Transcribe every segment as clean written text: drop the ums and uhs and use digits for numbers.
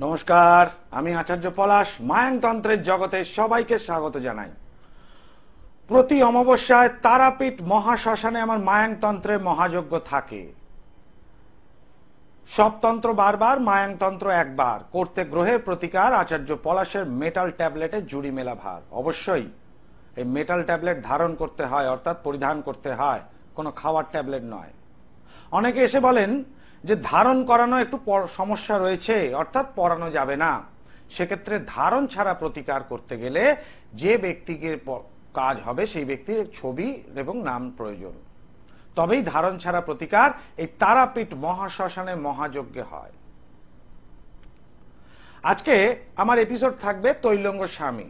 নমস্কার, আমি আচার্য পলাশ মায়াংতন্ত্রের জগতে সবাইকে স্বাগত জানাই। প্রতি অমাবস্যায় তারাপীঠ মহাশ্মশানে আমার মায়াংতন্ত্রের মহাযজ্ঞ থাকে। সব তন্ত্র বারবার, মায়াংতন্ত্র একবার। করতে গ্রহের প্রতিকার আচার্য পলাশের মেটাল ট্যাবলেটে জুড়ি মেলা ভার। অবশ্যই এই মেটাল ট্যাবলেট ধারণ করতে হয়, অর্থাৎ পরিধান করতে হয়, কোনো খাওয়ার ট্যাবলেট নয়। অনেকে এসে বলেন যে ধারণ করানো একটু সমস্যা রয়েছে, অর্থাৎ পরানো যাবে না। সেক্ষেত্রে ধারণ ছাড়া প্রতিকার করতে গেলে যে ব্যক্তিকে কাজ হবে সেই ব্যক্তির ছবি এবং নাম প্রয়োজন, তবেই ধারণ ছাড়া প্রতিকার এই তারাপীঠ মহাশ্মশানে মহাযজ্ঞে হয়। আজকে আমার এপিসোড থাকবে তৈলঙ্গ স্বামী।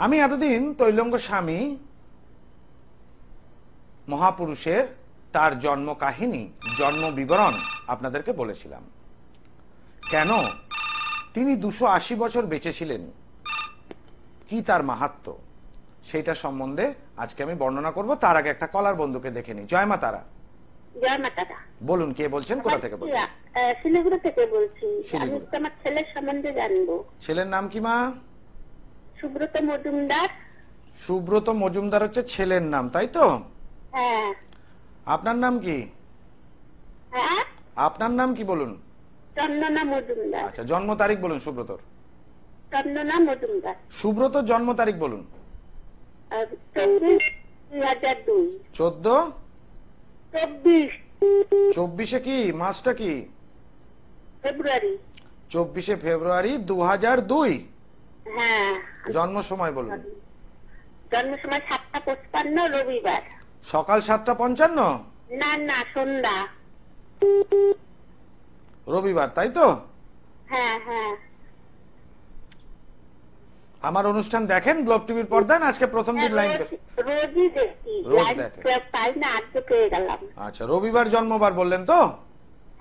আমি এতদিন তৈলঙ্গ স্বামী মহাপুরুষের তার জন্ম কাহিনী, জন্ম বিবরণ আপনাদেরকে বলেছিলাম। কেন তিনি 280 বছর বেঁচে ছিলেন, কি তার মাহাত্ম্য, সেইটা সম্বন্ধে আজকে আমি বর্ণনা করব। তার আগে একটা কলার বন্ধুকে দেখে নি। জয় মা তারা। জয় মা তারা। বলুন, কে বলছেন, কোথা থেকে বলছেন? শিলিগুড়ি থেকে বলছি। আমি আমার ছেলের সম্বন্ধে জানবো। ছেলের নাম কি মা? সুব্রত মজুমদার। সুব্রত মজুমদার হচ্ছে ছেলের নাম, তাই তো? হ্যাঁ। আপনার নাম কি? হ্যাঁ, আপনার নাম কি বলুন? চন্দনা মজুমদার। আচ্ছা, জন্ম তারিখ বলুন সুব্রতর। চন্দনা মজুমদার। সুব্রতর জন্ম তারিখ বলুন। 2002। 24 কি মাসটা কি? ফেব্রুয়ারি। 24 ফেব্রুয়ারি 2002। হ্যাঁ। জন্ম সময় বলুন। জন্ম সময় 7:55, রবিবার। সকাল 7:55? না না, সন্ধ্যা। রবিবার, তাই তো? হ্যাঁ হ্যাঁ। আমার অনুষ্ঠান দেখেন গ্লোব টিভির পর্দায়? আজকে প্রথম দিন লাইভ। রোজই দেখি, রোজ দেখেন? পাই না, আজকে পেয়ে গেলাম। আচ্ছা, রবিবার জন্মবার বললেন তো?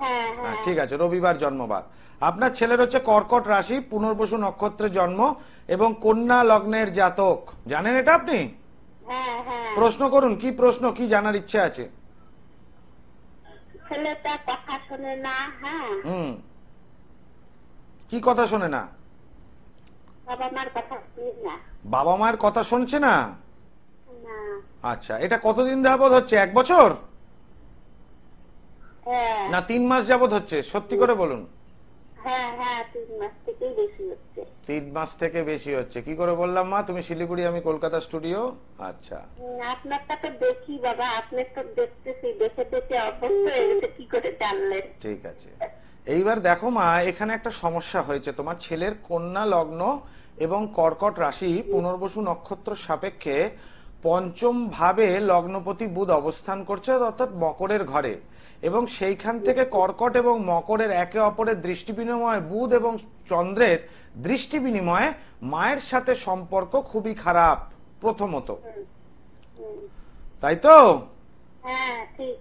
হ্যাঁ হ্যাঁ, ঠিক আছে, রবিবার জন্মবার। আপনার ছেলের হচ্ছে কর্কট রাশি, পুনর্বসু নক্ষত্রে জন্ম এবং কন্যা লগ্নের জাতক। জানেন এটা আপনি? হ্যাঁ হ্যাঁ। প্রশ্ন করুন, কি প্রশ্ন, কি জানার ইচ্ছে আছে? ছেলেটা কথা শোনে না। হ্যাঁ। কি কথা শোনে না? বাবা মার কথা শুনি না। বাবা মায়ের কথা শুনছে না? না। আচ্ছা, এটা কতদিন যাবত হচ্ছে? 1 বছর হ্যাঁ। না 3 মাস যাবত হচ্ছে? সত্যি করে বলুন। হ্যাঁ হ্যাঁ, 3 মাস থেকেই বেশি হচ্ছে। 3 মাস থেকে বেশি হচ্ছে। কি করে বললাম মা? তুমি শিলিগুড়ি, আমি কলকাতা স্টুডিও। আচ্ছা, আপনারটা তো দেখি বাবা, আপনি তো দেখতেছি, দেখে দেখে অভ্যস্ত হয়ে গেছে, কি করে জানলেন? ঠিক আছে। এইবার দেখো মা, এখানে একটা সমস্যা হয়েছে। তোমার ছেলের কন্যা লগ্ন এবং কর্কট রাশি পুনর্বসু নক্ষত্র সাপেক্ষে পঞ্চম ভাবে লগ্নপতি বুধ অবস্থান করছে, অর্থাৎ মকরের ঘরে, এবং সেইখান থেকে কর্কট এবং মকরের একে অপরের দৃষ্টি বিনিময়, বুধ এবং চন্দ্রের দৃষ্টি বিনিময়ে মায়ের সাথে সম্পর্ক খুবই খারাপ প্রথমত, তাই তো? হ্যাঁ ঠিক।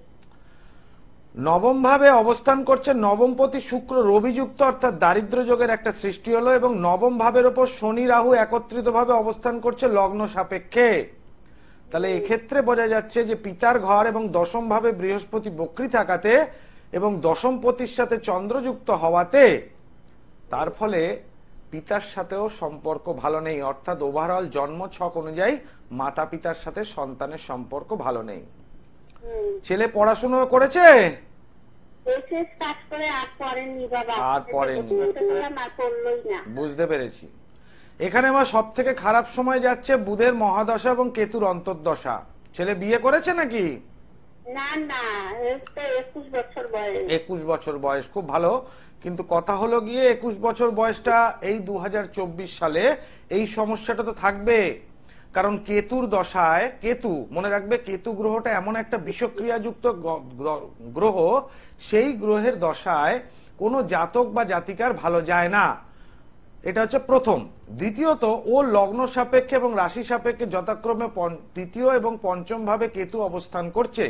নবম ভাবে অবস্থান করছে নবমপতি শুক্র রবিযুক্ত, অর্থাৎ দারিদ্র যোগের একটা সৃষ্টি হলো, এবং নবম ভাবের উপর শনি রাহু একত্রিত ভাবে অবস্থান করছে লগ্ন সাপেক্ষে। তাহলে এক্ষেত্রে বোঝা যাচ্ছে যে পিতার ঘর এবং দশম ভাবে বৃহস্পতি বক্রী থাকাতে এবং দশমপতির সাথে চন্দ্রযুক্ত হওয়াতে তার ফলে পিতার সাথেও সম্পর্ক ভালো নেই, অর্থাৎ ওভারঅল জন্ম ছক অনুযায়ী মাতা পিতার সাথে সন্তানের সম্পর্ক ভালো নেই। ছেলে পড়াশোনা করেছে? আর পড়েনি। বুঝতে পেরেছি। এখানে আমার সব থেকে খারাপ সময় যাচ্ছে বুধের মহাদশা এবং কেতুর অন্তর্দশা। ছেলে বিয়ে করেছে নাকি? না না, 21 বছর বয়স। 21 বছর বয়স, খুব ভালো। কিন্তু কথা হলো গিয়ে 21 বছর বয়সটা এই 2024 সালে এই সমস্যাটা তো থাকবে। কারণ কেতুর দশায়, কেতু মনে রাখবে, কেতু গ্রহটা এমন একটা বিষক্রিয়াযুক্ত গ্রহ, সেই গ্রহের দশায় কোনো জাতক বা জাতিকার ভালো যায় না। এটা হচ্ছে প্রথম। দ্বিতীয়ত, ও লগ্ন সাপেক্ষে এবং রাশি সাপেক্ষে যথাক্রমে তৃতীয় এবং পঞ্চম ভাবে কেতু অবস্থান করছে।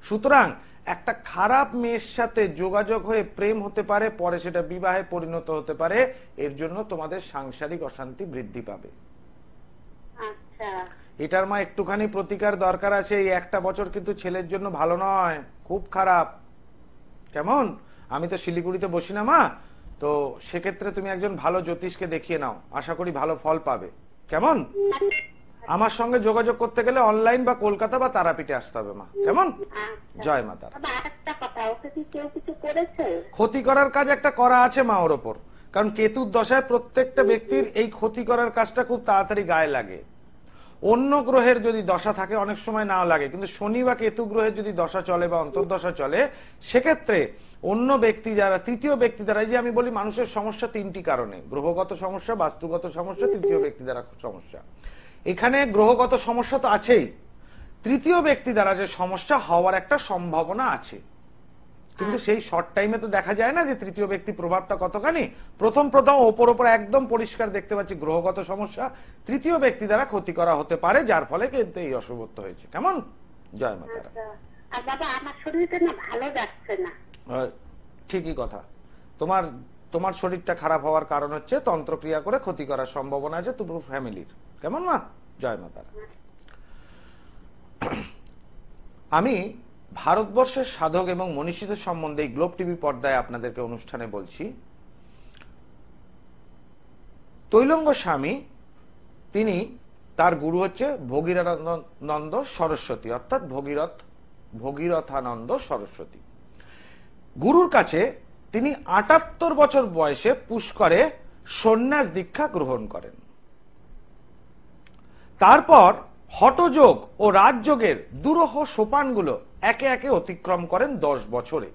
সুতরাং একটা খারাপ মেয়ের সাথে যোগাযোগ হয়ে প্রেম হতে পারে, পরে সেটা বিবাহে পরিণত হতে পারে। এর জন্য তোমাদের সাংসারিক অশান্তি বৃদ্ধি পাবে। এটার মা একটুখানি প্রতিকার দরকার আছে। এই 1টা বছর কিন্তু ছেলের জন্য ভালো নয়, খুব খারাপ। কেমন? আমি তো শিলিগুড়িতে বসি না মা, তো সেক্ষেত্রে তুমি একজন ভালো জ্যোতিষকে দেখিয়ে নাও, আশা করি ভালো ফল পাবে। কেমন? আমার সঙ্গে যোগাযোগ করতে গেলে অনলাইন বা কলকাতা বা তারাপীঠে আসতে হবে মা। কেমন? জয় মা তারা। আরেকটা কথা, ওকে কি কেউ কিছু করেছে? ক্ষতি করার কাজ একটা করা আছে মা ওর ওপর, কারণ কেতুর দশায় প্রত্যেকটা ব্যক্তির এই ক্ষতি করার কাজটা খুব তাড়াতাড়ি গায়ে লাগে। অন্য গ্রহের যদি দশা থাকে অনেক সময় নাও লাগে, কিন্তু শনি বা কেতু গ্রহের যদি দশা চলে বা অন্তর্দশা চলে, সেক্ষেত্রে অন্য ব্যক্তি যারা, তৃতীয় ব্যক্তি দ্বারা, এই যে আমি বলি মানুষের সমস্যা তিনটি কারণে, গ্রহগত সমস্যা, বাস্তুগত সমস্যা, তৃতীয় ব্যক্তি দ্বারা সমস্যা। এখানে গ্রহগত সমস্যা তো আছেই, তৃতীয় ব্যক্তি দ্বারা যে সমস্যা হওয়ার একটা সম্ভাবনা আছে, কিন্তু সেই শর্ট টাইমে তো দেখা যায় না যে তৃতীয় ব্যক্তি প্রভাবটা কতখানি। প্রথম ওপর একদম পরিষ্কার দেখতে পাচ্ছি গ্রহগত সমস্যা, তৃতীয় ব্যক্তি দ্বারা ক্ষতি করা হতে পারে, যার ফলে কিন্তু এই অশুভত্ব হয়েছে। কেমন? জয় মা তারা। আর বাবা আমার শরীরটা না ভালো যাচ্ছে না। ঠিকই কথা, তোমার শরীরটা খারাপ হওয়ার কারণ হচ্ছে তন্ত্রক্রিয়া করে ক্ষতি করার সম্ভাবনা আছে তোমার ফ্যামিলির। কেমন মা? জয় মা তারা। আমি ভারতবর্ষের সাধক এবং মনীষীদের সম্বন্ধে এই গ্লোব টিভি পর্দায় আপনাদেরকে অনুষ্ঠানে বলছি। তৈলঙ্গ স্বামী, তিনি, তার গুরু হচ্ছে ভগীরথানন্দ সরস্বতী, অর্থাৎ ভগীরথানন্দ সরস্বতী। গুরুর কাছে তিনি ৭৮ বছর বয়সে পুষ্করে সন্ন্যাস দীক্ষা গ্রহণ করেন। তারপর হঠযোগ ও রাজযোগের দুরূহ সোপানগুলো একে একে অতিক্রম করেন ১০ বছরে।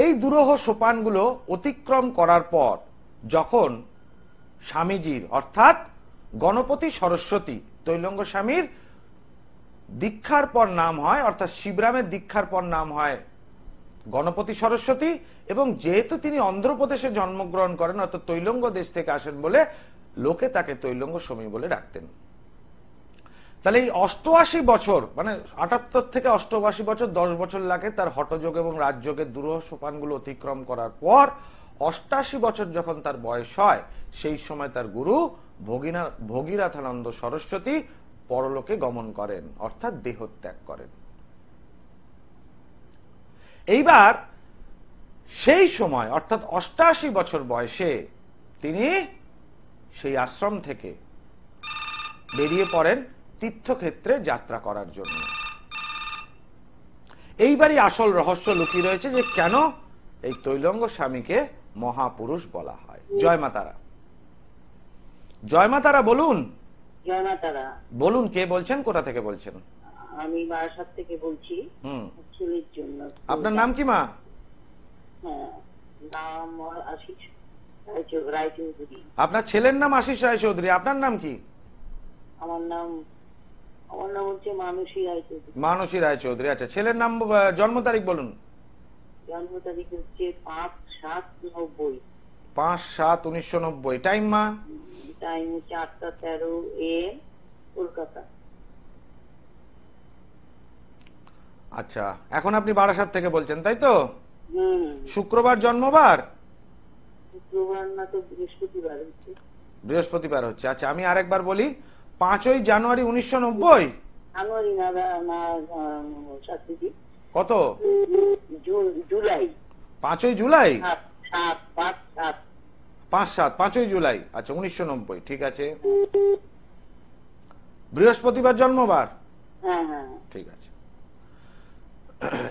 এই দুরূহ সোপানগুলো অতিক্রম করার পর যখন স্বামীজির, অর্থাৎ গণপতি সরস্বতী, তৈলঙ্গ স্বামীর দীক্ষার পর নাম হয়, অর্থাৎ শিবরামের দীক্ষার পর নাম হয় গণপতি সরস্বতী, এবং যেহেতু তিনি অন্ধ্রপ্রদেশে জন্মগ্রহণ করেন, অর্থাৎ তৈলঙ্গ দেশ থেকে আসেন বলে লোকে তাকে তৈলঙ্গ স্বামী বলে ডাকতেন। তাহলে এই ৮৮ বছর, মানে ৭৮ থেকে ৮৮ বছর, ১০ বছর লাগে তার হঠযোগ এবং রাজযোগের দুরূহ সোপানগুলো অতিক্রম করার পর ৮৮ বছর যখন তার বয়স হয়, সেই সময় তার গুরু ভগীরথানন্দ সরস্বতী পরলোকে গমন করেন, অর্থাৎ দেহত্যাগ করেন। এইবার সেই সময়, অর্থাৎ ৮৮ বছর বয়সে তিনি সেই আশ্রম থেকে বেরিয়ে পড়েন তীর্থক্ষেত্রে যাত্রা করার জন্য। এইবারই আসল রহস্য লুকিয়ে রয়েছে যে কেন এই তৈলঙ্গ স্বামীকে মহাপুরুষ বলা হয়। জয় মা তারা। জয় মা তারা। বলুন। জয় মা তারা। বলুন, কে বলছেন, কোথা থেকে বলছেন? আমি বারাসাত থেকে বলছি, ছেলের জন্য। আপনার নাম কি মা? নাম আশিস রায়চৌধুরী। আপনার ছেলের নাম আশিস রায়চৌধুরী, আপনার নাম কি? আমার নাম হচ্ছে মানসী রায়চৌধুরী। মানসী রায়চৌধুরী, আচ্ছা। ছেলের নাম, জন্ম তারিখ বলুন। জন্ম তারিখ হচ্ছে ৫/৭/৯০। ৫/৭/১৯৯০। টাইম মা? Time ৪:১৩ AM, Kolkata. আচ্ছা, এখন আপনি বারাসাত থেকে বলছেন, তাই তো? শুক্রবার জন্মবার? শুক্রবার না তো বৃহস্পতিবার হচ্ছে। বৃহস্পতিবার হচ্ছে, আচ্ছা। আমি আরেকবার বলি, ৫ই জানুয়ারি ১৯৯০। জানুয়ারি না শাস্ত্রী। কত? জুলাই। ৫ই জুলাই? ৫/৭। ৫ই জুলাই, আচ্ছা, ১৯৯০। ঠিক আছে, বৃহস্পতিবার জন্মবার? হ্যাঁ হ্যাঁ, ঠিক আছে।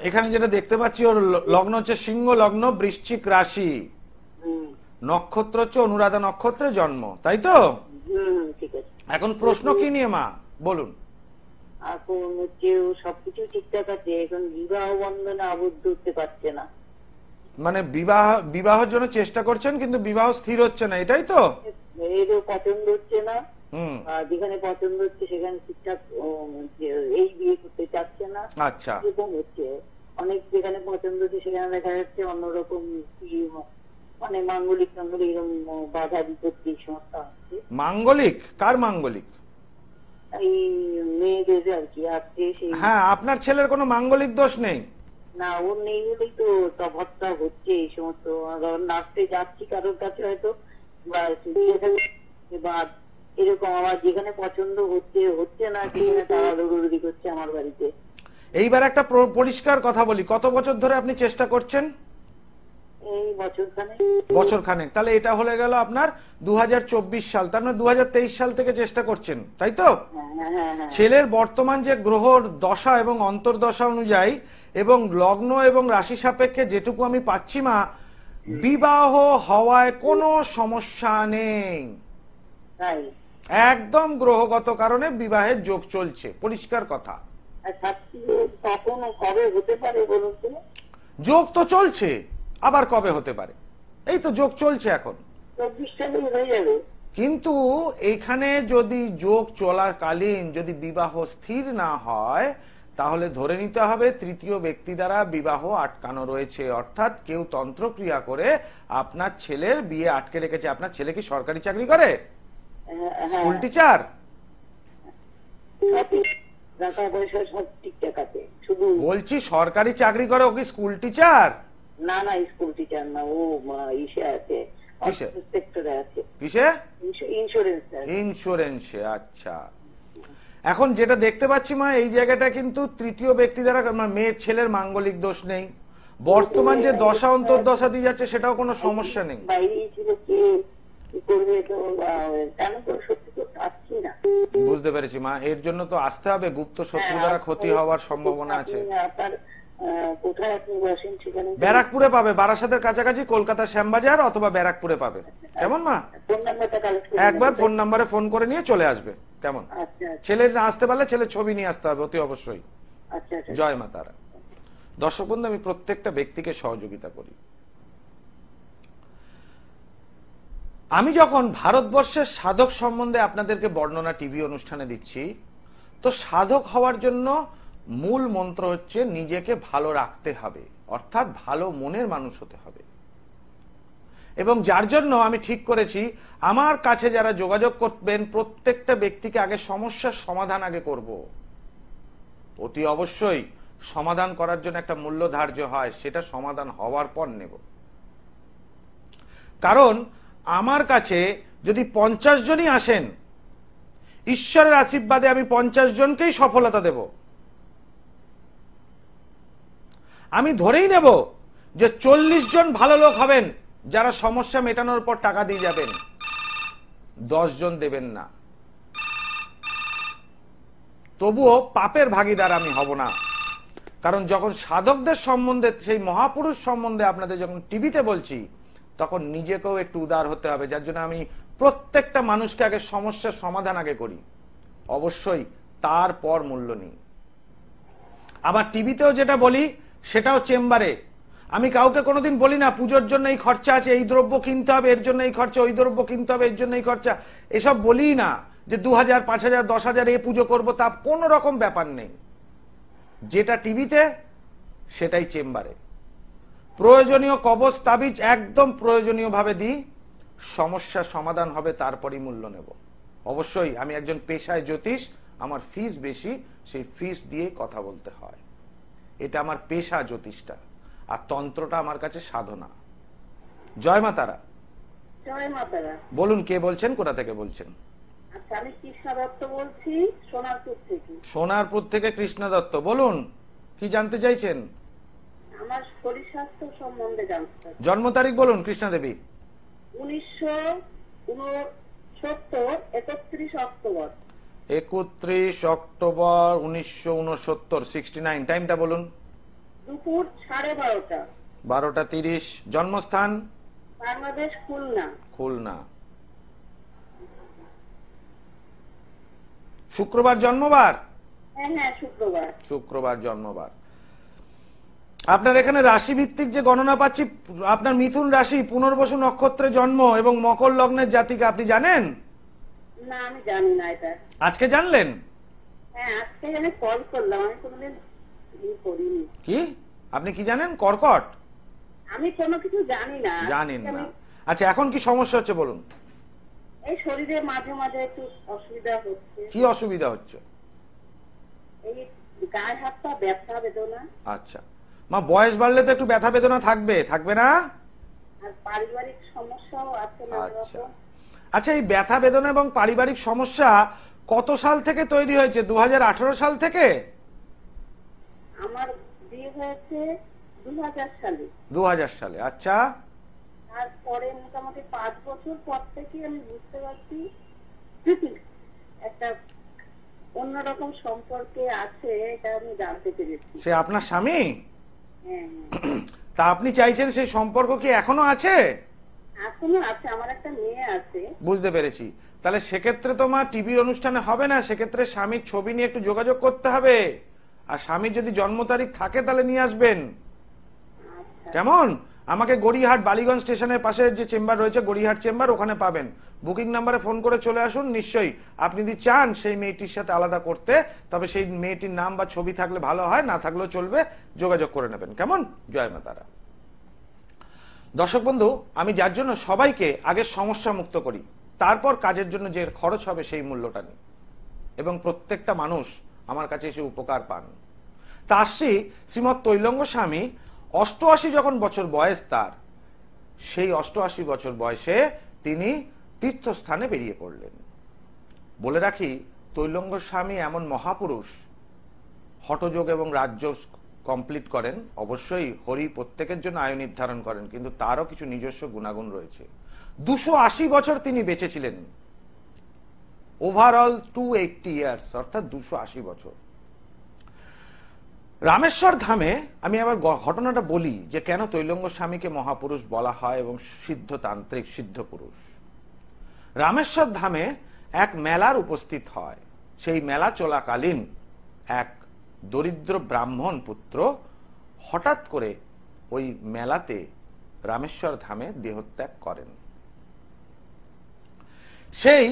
এখানে যেটা দেখতে পাচ্ছি, ওর লগ্ন হচ্ছে সিংহ লগ্ন, বৃশ্চিক রাশি, নক্ষত্র হচ্ছে অনুরাধা নক্ষত্রে জন্ম, তাই তো? ঠিক আছে। এখন প্রশ্ন কি নিয়ে মা, বলুন। এখন হচ্ছে সবকিছু ঠিকঠাক আছে, এখন বিবাহ বন্ধনে আবদ্ধ হতে পারছে না। মানে বিবাহের জন্য চেষ্টা করছেন কিন্তু বিবাহ স্থির হচ্ছে না, এটাই তো? এরও পছন্দ হচ্ছে না, যেখানে পছন্দ হচ্ছে সেখানে ঠিকঠাক এই বিয়ে করতে চাচ্ছে না। আচ্ছা, এরকম হচ্ছে। অনেক যেখানে পছন্দ হচ্ছে সেখানে দেখা যাচ্ছে অন্যরকম, মানে মাঙ্গলিক এরকম বাধা বিপত্তি সমস্যা হচ্ছে। মাঙ্গলিক? কার মাঙ্গলিক? এই মেয়েদের আর কি আসছে। হ্যাঁ, আপনার ছেলের কোনো মাঙ্গলিক দোষ নেই না, ওর নেই বলেই তো তফাৎটা হচ্ছে এই সমস্ত। নাচতে যাচ্ছি কারোর কাছে হয়তো, বা এরকম আমার যেখানে পছন্দ হচ্ছে না সেখানে তারা দৌড়ি করছে আমার বাড়িতে। এইবার একটা পরিষ্কার কথা বলি, কত বছর ধরে আপনি চেষ্টা করছেন? বছর খানেক। তাহলে এটা হলে গেল আপনার 2024 সাল, তার মানে 2023 সাল থেকে চেষ্টা করছেন, তাই তো? ছেলের বর্তমান যে গ্রহর দশা এবং অন্তর্দশা অনুযায়ী এবং লগ্ন এবং রাশি সাপেক্ষে যেটুকু আমি পাচ্ছি মা, বিবাহ হওয়ায় কোনো সমস্যা নেই, একদম গ্রহগত কারণে বিবাহের যোগ চলছে, পরিষ্কার কথা। যোগ তো চলছে, আবার কবে হতে পারে? এই তো যোগ চলছে এখন, কিন্তু এখানে যদি যোগ চলাকালীন যদি বিবাহ স্থির না হয় তাহলে ধরে নিতে হবে তৃতীয় ব্যক্তি দ্বারা বিবাহ আটকানো রয়েছে, অর্থাৎ কেউ তন্ত্রক্রিয়া করে আপনার ছেলের বিয়ে আটকে রেখেছে। আপনার ছেলে কি সরকারি চাকরি করে? School teacher? বলছি সরকারি চাকরি করে, ও কি স্কুল টিচার? না না, স্কুল টিচার না, ও ইসে আছে, ইন্স্যুরেন্সে। আচ্ছা, এখন যেটা দেখতে পাচ্ছি মা, এই জায়গাটা কিন্তু তৃতীয় ব্যক্তি দ্বারা মেয়ের ছেলের মাঙ্গলিক দোষ নেই, বর্তমান যে দশা অন্তর্দশা দিয়ে যাচ্ছে সেটাও কোনো সমস্যা নেই। বুঝতে পেরেছি মা, এর জন্য তো আসতে হবে, গুপ্ত শত্রু দ্বারা ক্ষতি হওয়ার সম্ভাবনা আছে। ব্যারাকপুরে পাবে, বারাসাতের কাছাকাছি, কলকাতা শ্যামবাজার অথবা ব্যারাকপুরে পাবে। কেমন মা? একবার ফোন নাম্বারে ফোন করে নিয়ে চলে আসবে, কেমন? ছেলে না আসতে পারলে ছেলের ছবি নিয়ে আসতে হবে অতি অবশ্যই। জয় মা তারা। দর্শক বন্ধু, আমি প্রত্যেকটা ব্যক্তিকে সহযোগিতা করি। আমি যখন ভারতবর্ষের সাধক সম্বন্ধে আপনাদেরকে বর্ণনা টিভি অনুষ্ঠানে দিচ্ছি, তো সাধক হওয়ার জন্য মূল মন্ত্র হচ্ছে নিজেকে ভালো রাখতে হবে, অর্থাৎ ভালো মনের মানুষ হতে হবে। এবং যার জন্য আমি ঠিক করেছি আমার কাছে যারা যোগাযোগ করবেন প্রত্যেকটা ব্যক্তিকে আগে সমস্যার সমাধান আগে করব। অতি অবশ্যই সমাধান করার জন্য একটা মূল্য ধার্য হয়, সেটা সমাধান হওয়ার পর নেব। কারণ আমার কাছে যদি 50 জনই আসেন, ঈশ্বরের আশীর্বাদে আমি 50 জনকেই সফলতা দেব। আমি ধরেই নেব যে 40 জন ভালো লোক হবেন যারা সমস্যা মেটানোর পর টাকা দিয়ে যাবেন, 10 জন দেবেন না। তবুও পাপের ভাগীদার আমি হব না, কারণ যখন সাধকদের সম্বন্ধে, সেই মহাপুরুষ সম্বন্ধে আপনাদের যখন টিভিতে বলছি, তখন নিজেকেও একটু উদার হতে হবে। যার জন্য আমি প্রত্যেকটা মানুষকে আগে সমস্যার সমাধান আগে করি, অবশ্যই তারপর মূল্য নিই। আমার টিভিতেও যেটা বলি সেটাও চেম্বারে। আমি কাউকে কোনোদিন বলি না পুজোর জন্য এই খরচা আছে, এই দ্রব্য কিনতে হবে, এর জন্য এই খরচা, ওই দ্রব্য কিনতে হবে, এর জন্য এই খরচা, এসব বলি না। যে 2000, 5000, 10,000 এ পুজো করবো, তা কোনো রকম ব্যাপার নেই। যেটা টিভিতে সেটাই চেম্বারে। প্রয়োজনীয় কবচ তাবিজ একদম প্রয়োজনীয় ভাবে দিই, সমস্যার সমাধান হবে, তারপরই মূল্য নেব। অবশ্যই আমি একজন পেশায় জ্যোতিষ, আমার ফিস বেশি, সেই ফিস দিয়ে কথা বলতে হয়। এটা আমার পেশা, জ্যোতিষটা, আর তন্ত্রটা আমার কাছে সাধনা। জয় মা তারা। জয় মা তারা। বলুন কে বলছেন, কোথা থেকে বলছেন? আচ্ছা, আমি কৃষ্ণা দত্ত বলছি, সোনারপুর থেকে। সোনারপুর থেকে কৃষ্ণা দত্ত, বলুন কি জানতে চাইছেন? আমার শরীর স্বাস্থ্য সম্বন্ধে জানতে চাই। জন্ম তারিখ বলুন কৃষ্ণা দেবী। 1969, 31 অক্টোবর। 31 অক্টোবর 1969, 69। টাইমটা বলুন। দুপুর 12:30। 12:30। জন্মস্থান? বাংলাদেশ, খুলনা। খুলনা। শুক্রবার জন্মবার? হ্যাঁ হ্যাঁ, শুক্রবার। শুক্রবার জন্মবার। আপনার এখানে রাশি ভিত্তিক যে গণনা পাচ্ছি, আপনার মিথুন রাশি, পুনর্বসু নক্ষত্রে জন্ম এবং মকর লগ্নের জাতিকা, আপনি জানেন? না, আমি জানি না এটা। আজকে জানলেন? হ্যাঁ, আজকে আমি কল করলাম, আমি কোনোদিন করিনি। কি আপনি কি জানেন? কর্কট? আমি কোনো কিছু জানি না। জানেন না? আচ্ছা, এখন কি সমস্যা হচ্ছে বলুন? এই শরীরে মাঝে মাঝে একটু অসুবিধা হচ্ছে। কি অসুবিধা হচ্ছে? এই গায়ে হাত পা ব্যথা বেদনা। আচ্ছা মা, বয়স বাড়লে তো একটু ব্যথা বেদনা থাকবে, থাকবে না? আর পারিবারিক সমস্যাও আছে না। আচ্ছা আচ্ছা, এই ব্যথা বেদনা এবং পারিবারিক সমস্যা কত সাল থেকে তৈরি হয়েছে? 2018 সাল থেকে? আমার বিয়ে হয়েছে 2000 সালে। 2000 সালে। আচ্ছা, আর পরে মোটামুটি 5 বছর পর থেকে আমি বুঝতে পারছি একটা অন্যরকম সম্পর্কে আছে, এটা আমি জানতে পেরেছি। সে আপনার স্বামী? হ্যাঁ, তা আপনি চাইছেন সেই সম্পর্ক কি এখনো আছে? এখনো আছে, আমার একটা মেয়ে আছে। বুঝতে পেরেছি। তাহলে সেক্ষেত্রে তোমার টিভির অনুষ্ঠানে হবে না, সেক্ষেত্রে স্বামীর ছবি নিয়ে একটু যোগাযোগ করতে হবে। আর স্বামীর যদি জন্ম তারিখ থাকে তাহলে নিয়ে আসবেন, কেমন? আমাকে গড়িয়াহাট বালিগঞ্জ স্টেশনের পাশে যে চেম্বার রয়েছে, গড়িয়াহাট চেম্বার, ওখানে পাবেন। বুকিং নাম্বারে ফোন করে চলে আসুন। নিশ্চয়ই আপনি যদি চান সেই মেয়েটির সাথে আলাদা করতে, তবে সেই মেয়েটির নাম বা ছবি থাকলে ভালো হয়, না থাকলেও চলবে, যোগাযোগ করে নেবেন, কেমন? জয় মা তারা। দর্শক বন্ধু, আমি যার জন্য সবাইকে আগে সমস্যা মুক্ত করি, তারপর কাজের জন্য যে খরচ হবে সেই মূল্যটা নিই, এবং প্রত্যেকটা মানুষ আমার কাছে এসে উপকার পান। তা আসছি, শ্রীমৎ তৈলঙ্গ স্বামী 88 যখন বছর বয়স তার, সেই 88 বছর বয়সে তিনি তীর্থস্থানে বেরিয়ে পড়লেন। বলে রাখি, তৈলঙ্গ স্বামী এমন মহাপুরুষ, হঠযোগ এবং রাজযোগ কমপ্লিট করেন। অবশ্যই হরি প্রত্যেকের জন্য আয়ু নির্ধারণ করেন, কিন্তু তারও কিছু নিজস্ব গুণাগুণ রয়েছে। 280 বছর তিনি বেঁচে ছিলেন, ওভারঅল 280 ইয়ার্স, অর্থাৎ 280 বছর। রামেশ্বর ধামে আমি আবার ঘটনাটা বলি যে কেন তৈলঙ্গ স্বামীকে মহাপুরুষ বলা হয় এবং সিদ্ধতান্ত্রিক সিদ্ধ পুরুষ। রামেশ্বর ধামে এক মেলার উপস্থিত হয়। সেই মেলা চলাকালীন এক দরিদ্র ব্রাহ্মণ পুত্র হঠাৎ করে ওই মেলাতে রামেশ্বর ধামে দেহত্যাগ করেন। সেই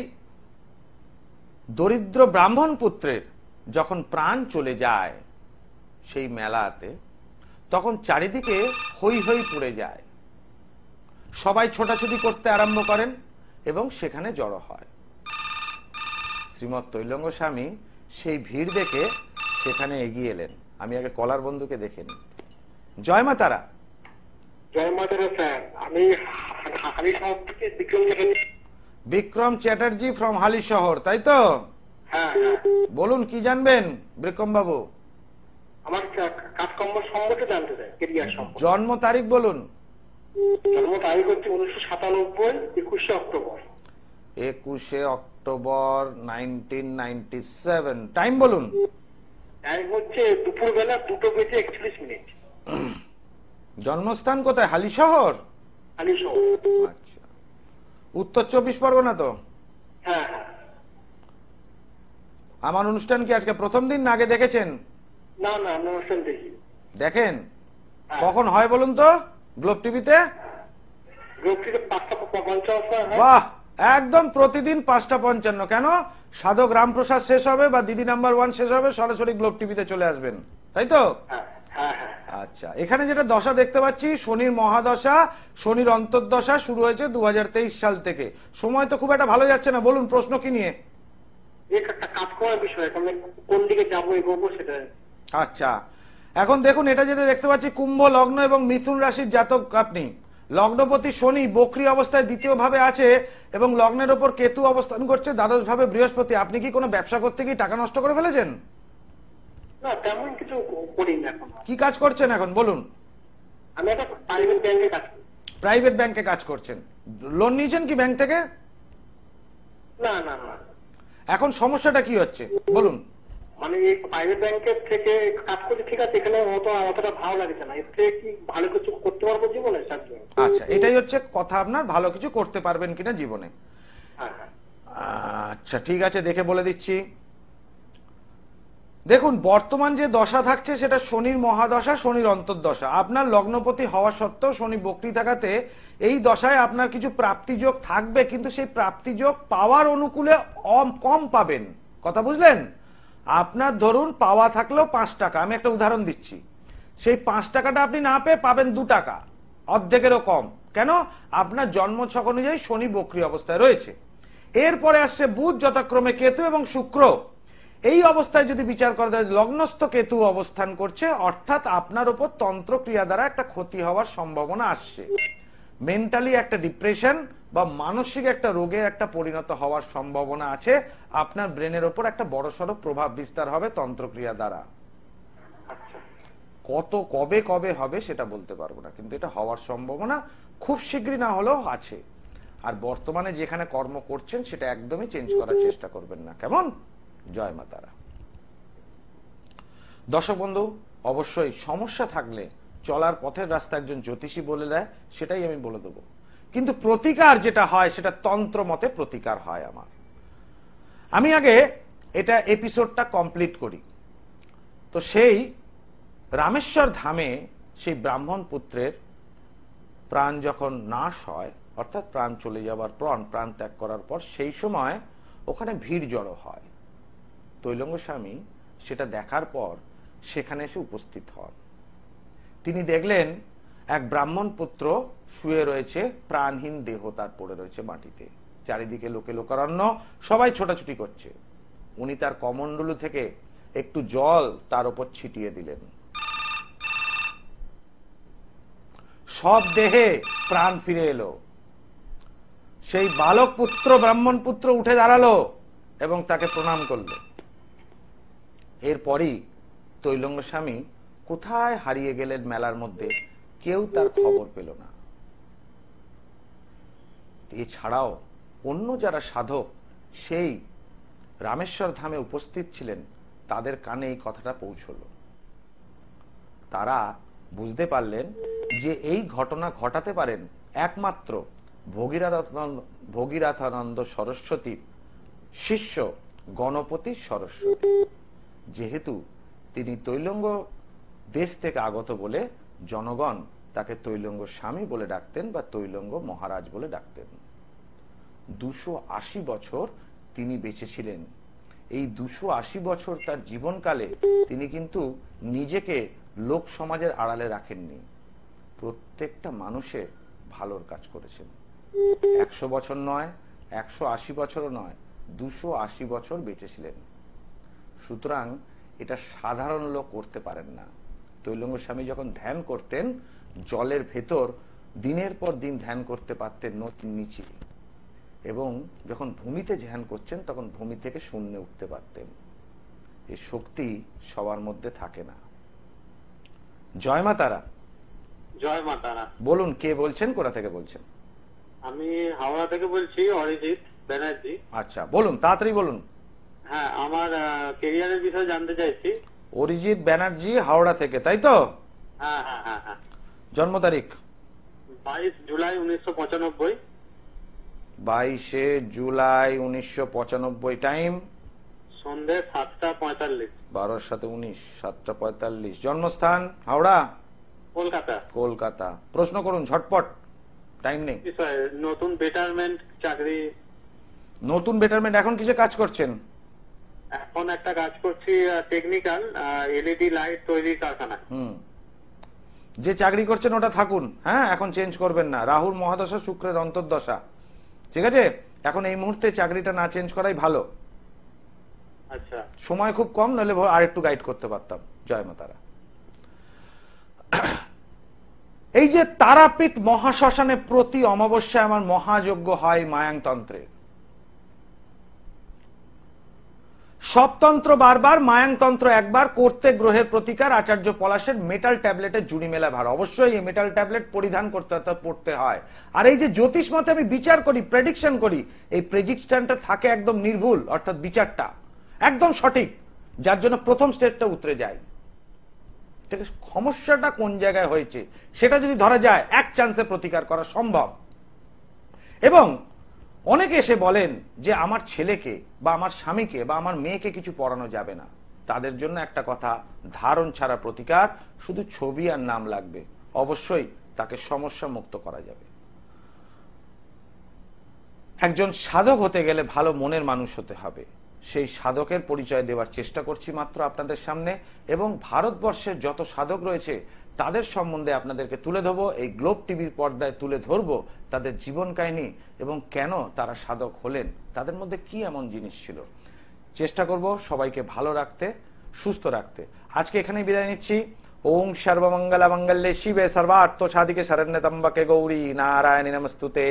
দরিদ্র ব্রাহ্মণ পুত্রের যখন প্রাণ চলে যায় সেই মেলাতে, তখন চারিদিকে হই হই পড়ে যায়, সবাই ছোটাছুটি করতে আরম্ভ করেন এবং সেখানে জড়ো হয়। শ্রীমৎ তৈলঙ্গ স্বামী সেই ভিড় দেখে সেখানে এগিয়ে এলেন। আমি আগে কলার বন্ধুকে দেখে নিই। জয় মা তারা। জয় মা তারা স্যার, আমি হালিশহর থেকে বিক্রম চ্যাটার্জি ফ্রম হালিশহর, তাই তো? হ্যাঁ, বলুন কি জানবেন বিক্রম বাবু? আমার কাজকর্ম সম্পর্কে জানতে চাই, কেরিয়ার সম্পর্কে। জন্ম তারিখ বলুন। জন্ম তারিখ হচ্ছে 1997, 21 অক্টোবর। 21 অক্টোবর 1997। টাইম বলুন। টাইম হচ্ছে দুপুরবেলা 2:41। জন্মস্থান কোথায়? হালিশহর? হালিশহর। আচ্ছা, উত্তর 24 পরগনা তো? হ্যাঁ। আমার অনুষ্ঠান কি আজকে প্রথম দিন, না আগে দেখেছেন? না, আমি অনুষ্ঠান দেখি। দেখেন? কখন হয় বলুন তো গ্লোব টিভিতে? গ্লোব টিভিতে 5:55 হয়। বাহ, একদম প্রতিদিন 5:55। কেন? সাধক রামপ্রসাদ শেষ হবে বা দিদি নাম্বার 1 শেষ হবে, সরাসরি গ্লোব টিভিতে চলে আসবেন, তাই তো? হ্যাঁ। আচ্ছা, এখানে যেটা দশা দেখতে পাচ্ছি, শনির মহাদশা, শনির অন্তর্দশা শুরু হয়েছে 2023 সাল থেকে। সময় তো খুব একটা ভালো যাচ্ছে না। বলুন প্রশ্ন কি নিয়ে? একটা কাজ করার বিষয়, কোন দিকে যাবো এগোবো সেটা। আচ্ছা, এখন দেখুন, এটা যেটা দেখতে পাচ্ছি, কুম্ভ লগ্ন এবং মিথুন রাশির জাতক আপনি। লগ্নপতি শনি বক্রী অবস্থায় দ্বিতীয় ভাবে আছে এবং লগ্নের ওপর কেতু অবস্থান করছে দ্বাদশ ভাবে বৃহস্পতি। আপনি কি কোনো ব্যবসা করতে গিয়ে টাকা নষ্ট করে ফেলেছেন? না, তেমন কিছু করি না এখন। কি কাজ করছেন এখন বলুন? আমি একটা প্রাইভেট ব্যাংকে কাজ করি। প্রাইভেট ব্যাংকে কাজ করছেন? লোন নিয়েছেন কি ব্যাংক থেকে? না। এখন সমস্যাটা কি হচ্ছে বলুন? মানে এই প্রাইভেট ব্যাংকের থেকে কাজ করছি, ঠিক আছে, এখানে অতটা ভালো লাগছে না। এর থেকে কি ভালো কিছু করতে পারবো জীবনে? আচ্ছা, এটাই হচ্ছে কথা আপনার, ভালো কিছু করতে পারবেন কিনা জীবনে। হ্যাঁ। আচ্ছা ঠিক আছে, দেখে বলে দিচ্ছি। দেখুন, বর্তমান যে দশা থাকছে সেটা শনির মহাদশা, শনির অন্তর্দশা। আপনার লগ্নপতি হওয়া সত্ত্বেও শনি বক্রী থাকাতে এই দশায় আপনার কিছু প্রাপ্তিযোগ থাকবে, কিন্তু সেই প্রাপ্তিযোগ পাওয়ার অনুকূলে কম পাবেন। কথা বুঝলেন? আপনার ধরুন পাওয়া থাকলেও 5 টাকা, আমি একটা উদাহরণ দিচ্ছি, সেই 5 টাকাটা আপনি না পেয়ে পাবেন 2 টাকা, অর্ধেকেরও কম। কেন? আপনার জন্মছক অনুযায়ী শনি বক্রী অবস্থায় রয়েছে। এরপরে আসছে বুধ, যথাক্রমে কেতু এবং শুক্র। এই অবস্থায় যদি বিচার করা যায়, লগ্নস্থ কেতু অবস্থান করছে, অর্থাৎ আপনার উপর তন্ত্র ক্রিয়া দ্বারা একটা ক্ষতি হওয়ার সম্ভাবনা আসছে। মেন্টালি একটা ডিপ্রেশন বা মানসিক একটা রোগের একটা পরিণত হওয়ার সম্ভাবনা আছে। আপনার ব্রেনের ওপর একটা বড়সড় প্রভাব বিস্তার হবে তন্ত্রক্রিয়া দ্বারা। কবে কবে হবে সেটা বলতে পারবো না, কিন্তু এটা হওয়ার সম্ভাবনা খুব শীঘ্রই না হলেও আছে। আর বর্তমানে যেখানে কর্ম করছেন সেটা একদমই চেঞ্জ করার চেষ্টা করবেন না, কেমন? জয় মা তারা। দর্শক বন্ধু, অবশ্যই সমস্যা থাকলে চলার পথের রাস্তা একজন জ্যোতিষী বলে দেয়, সেটাই আমি বলে দেবো। কিন্তু প্রতিকার যেটা হয় সেটা তন্ত্র মতে প্রতিকার হয় আমার। আমি আগে এটা এপিসোডটা কমপ্লিট করি। তো সেই রামেশ্বর ধামে সেই ব্রাহ্মণ পুত্রের প্রাণ যখন নাশ হয়, অর্থাৎ প্রাণ চলে যাওয়ার পর, প্রাণ ত্যাগ করার পর, সেই সময় ওখানে ভিড় জড়ো হয়। তৈলঙ্গ স্বামী সেটা দেখার পর সেখানে এসে উপস্থিত হন। তিনি দেখলেন এক ব্রাহ্মণ পুত্র শুয়ে রয়েছে, প্রাণহীন দেহ তার পড়ে রয়েছে মাটিতে। চারিদিকে লোকে লোকারণ্য, সবাই ছোটাছুটি করছে। উনি তার কমণ্ডলু থেকে একটু জল তার উপর ছিটিয়ে দিলেন। সব দেহে প্রাণ ফিরে এলো। সেই বালক পুত্র, ব্রাহ্মণ পুত্র উঠে দাঁড়ালো এবং তাকে প্রণাম করলো। এরপরই তৈলঙ্গ স্বামী কোথায় হারিয়ে গেলেন মেলার মধ্যে, কেউ তার খবর পেল না। এছাড়াও অন্য যারা সাধক সেই রামেশ্বর ধামে উপস্থিত ছিলেন, তাদের কানে এই কথাটা পৌঁছলো। তারা বুঝতে পারলেন যে এই ঘটনা ঘটাতে পারেন একমাত্র ভগীরথানন্দ সরস্বতীর শিষ্য গণপতি সরস্বতী। যেহেতু তিনি তৈলঙ্গ দেশ থেকে আগত বলে জনগণ তাকে তৈলঙ্গ স্বামী বলে ডাকতেন বা তৈলঙ্গ মহারাজ বলে ডাকতেন। 280 বছর তিনি বেঁচে ছিলেন। এই 280 বছর তার জীবনকালে তিনি কিন্তু নিজেকে লোক সমাজের আড়ালে রাখেননি। প্রত্যেকটা মানুষের ভালোর কাজ করেছেন। 100 বছর নয়, 180 বছরও নয়, 280 বছর বেঁচে ছিলেন। সুতরাং এটা সাধারণ লোক করতে পারেন না। তৈলঙ্গ স্বামী যখন ধ্যান করতেন, জলের ভেতর দিনের পর দিন ধ্যান করতে পারতেন নিচে, এবং যখন ভূমিতে ধ্যান করছেন তখন ভূমি থেকে শূন্যে উঠতে পারতেন। এই শক্তি সবার মধ্যে থাকে না। জয় মা তারা। জয় মা তারা। বলুন, কে বলছেন, কোথা থেকে বলছেন? আমি হাওড়া থেকে বলছি, অরিজিৎ ব্যানার্জি। আচ্ছা, বলুন, তাড়াতাড়ি বলুন। হ্যাঁ, আমার কেরিয়ারের বিষয়ে জানতে চাইছি। অরিজিৎ ব্যানার্জি, হাওড়া থেকে, তাই তো? হ্যাঁ হ্যাঁ হ্যাঁ হ্যাঁ। জন্ম তারিখ? 22 জুলাই 1995। 22 জুলাই 1995। টাইম? সন্ধ্যে 7:45। 12 সাথে 19, 7:45। জন্মস্থান? হাওড়া, কলকাতা। কলকাতা। প্রশ্ন করুন ঝটপট, টাইম নেই। নতুন বেটারমেন্ট চাকরি। নতুন বেটারমেন্ট। এখন কিসে কাজ করছেন? এখন একটা কাজ করছি, টেকনিক্যাল এলইডি লাইট তৈরির কারখানা। যে চাকরি করছেন ওটা থাকুন, হ্যাঁ, এখন চেঞ্জ করবেন না। রাহুর মহাদশা, শুক্রের অন্তর্দশা, ঠিক আছে? এখন এই মুহূর্তে চাকরিটা না চেঞ্জ করাই ভালো। আচ্ছা, সময় খুব কম, নইলে আর একটু গাইড করতে পারতাম। জয় মা তারা। এই যে তারাপীঠ মহাশ্মশানে প্রতি অমাবস্যায় আমার মহাযজ্ঞ হয় মায়াংতন্ত্রের। সবতন্ত্র বারবার, মায়াংতন্ত্র একবার। করতে গ্রহের প্রতিকার আচার্য পলাশের মেটাল ট্যাবলেটের জুড়ি মেলা ভার। অবশ্যই এই মেটাল ট্যাবলেট পরিধান করতে হয়, পড়তে হয়। আর এই যে জ্যোতিষ মতে আমি বিচার করি, প্রেডিকশন করি, এই প্রেডিকশনটা থাকে একদম নির্ভুল, অর্থাৎ বিচারটা একদম সঠিক, যার জন্য প্রথম স্টেপটা উতরে যায়। ঠিক আছে? সমস্যাটা কোন জায়গায় হয়েছে সেটা যদি ধরা যায়, এক চান্সে প্রতিকার করা সম্ভব। এবং অনেকে এসে বলেন যে আমার ছেলেকে বা আমার স্বামীকে বা আমার মেয়েকে কিছু পড়ানো যাবে না। তাদের জন্য একটা কথা, ধারণ ছাড়া প্রতিকার, শুধু ছবি আর নাম লাগবে। অবশ্যই তাকে সমস্যা মুক্ত করা যাবে। একজন সাধক হতে গেলে ভালো মনের মানুষ হতে হবে। সেই সাধকের পরিচয় দেওয়ার চেষ্টা করছি মাত্র আপনাদের সামনে, এবং ভারতবর্ষের যত সাধক রয়েছে তাদের সম্বন্ধে আপনাদেরকে তুলে ধরবো। এই গ্লোব টিভির পর্দায় তুলে ধরবো তাদের জীবন কাহিনী এবং কেন তারা সাধক হলেন, তাদের মধ্যে কি এমন জিনিস ছিল। চেষ্টা করব সবাইকে ভালো রাখতে, সুস্থ রাখতে। আজকে এখানেই বিদায় নিচ্ছি। ওং সর্বমঙ্গল মঙ্গলে শিবে সর্বার্থ সাধিকে শরণ্যত্রম্বকে গৌরী নারায়ণী নমস্তুতে।